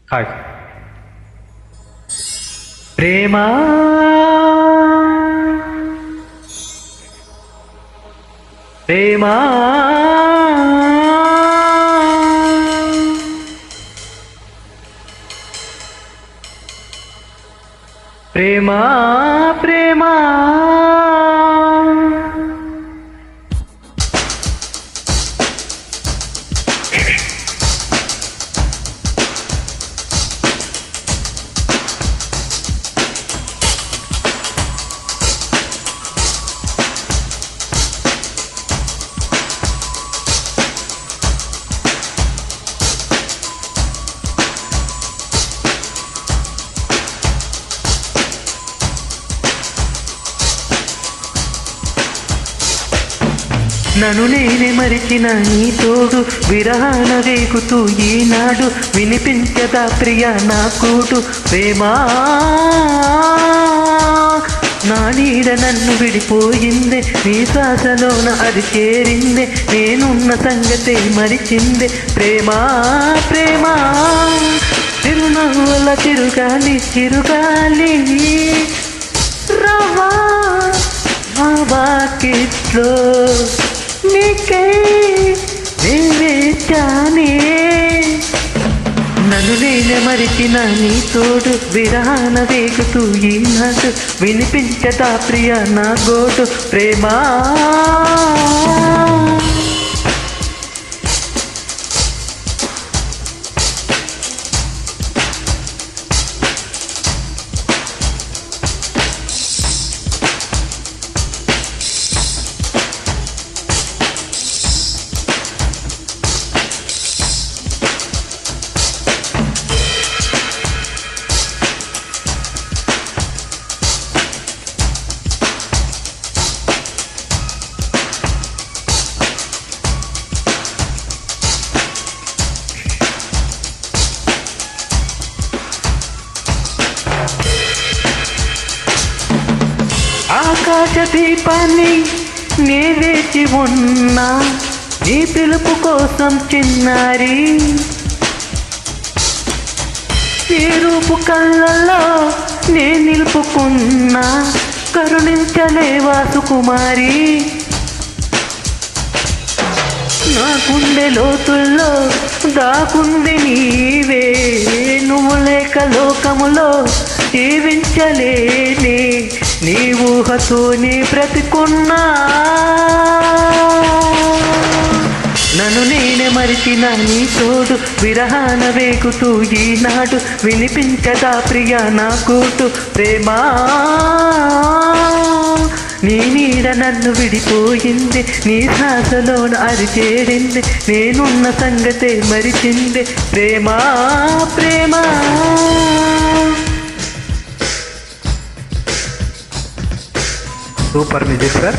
Hi. ప్రేమా ప్రేమా ప్రేమా ప్రేమా నన్ను నేనే మరిచిన నీ తోడు విరహాన వేగుతూ ఈనాడు వినిపించదా ప్రియా నా కూటు ప్రేమా నా నీడ నన్ను విడిపోయిందే నీ శ్వాసలోన అది చేరిందే నేనున్న సంగతే మరిచిందే ప్రేమా ప్రేమా చిరునవ్వుల చిరుగాలి చిరుగాలి రవా మా వాకిట్లో నీకై వేచానే నన్ను నేనే మరిచిన నీ తోడు విరహాన వేగుతూ ఈనాడు వినిపించదా ప్రియా నా గోడు ప్రేమా ఆకాశ దీపాన్ని నే వేచి ఉన్నా నీ పిలుపు కోసం చిన్నారి నీ రూపు కళ్ళల్లో నే నిలుపుకున్నా కరుణించలేవా సుకుమారి నా గుండె లోతుల్లో దాకుంది నీవే నువ్వు లేక లోకములో జీవించలేనే నీ ఊహతోనే బ్రతికున్నా నన్ను నేనే మరిచిన నీ తోడు విరహాన వేగుతూ ఈనాడు వినిపించదా ప్రియా నా కూటు ప్రేమా నీ నీడ నన్ను విడిపోయింది నీ శ్వాసలోన అది చేరింది నేనున్న సంగతే మరిచింది ప్రేమా ప్రేమా సూపర్ మ్యూజిక్ సార్.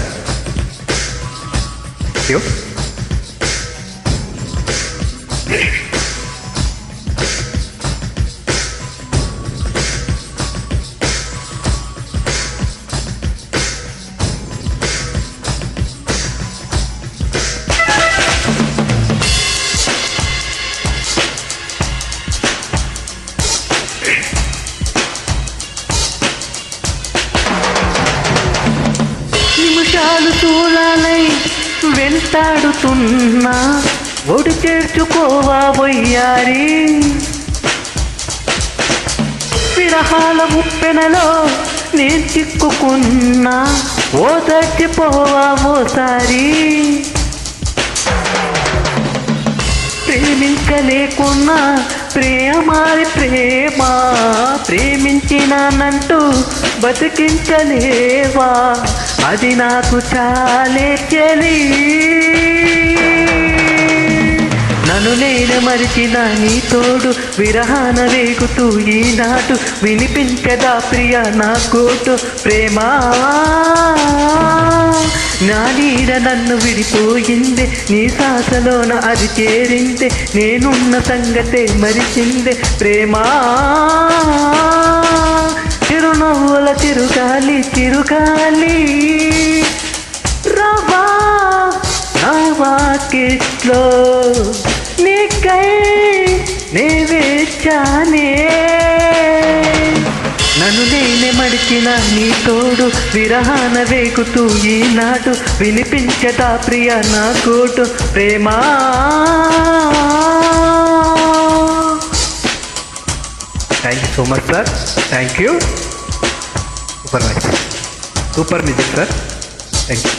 నిమిషాలు చూడాలై వెంటాడుతున్నా ఒడి చేర్చుకోవా వయ్యారి విరహాల ముప్పెనలో నేను చిక్కుకున్నా ఓ దర్చిపోవా ఓసారి ప్రేమించలేకున్నా ప్రేమారి ప్రేమ ప్రేమించినానంటూ బతికించలేవా అది నాకు చాలే చెలి నన్ను నేను మరిచిన నీ తోడు విరహాన వేగుతూ ఈనాడు వినిపించదా ప్రియా నా కోటు ప్రేమా నా నీడ నన్ను విడిపోయింది నీ శ్వాసలోన అది చేరింది నేనున్న సంగతే మరిచింది ప్రేమా చిరునవ్వుల చిరుగాలి చిరుగాలి రవా నా వాకిట్లో నీకై నే వేచానే నీ తోడు విరహాన వేగుతూ ఈనాడు వినిపించదా ప్రియ నా గోడు ప్రేమా. Thank you so much sir, thank you. Super nice, super music sir, thank you.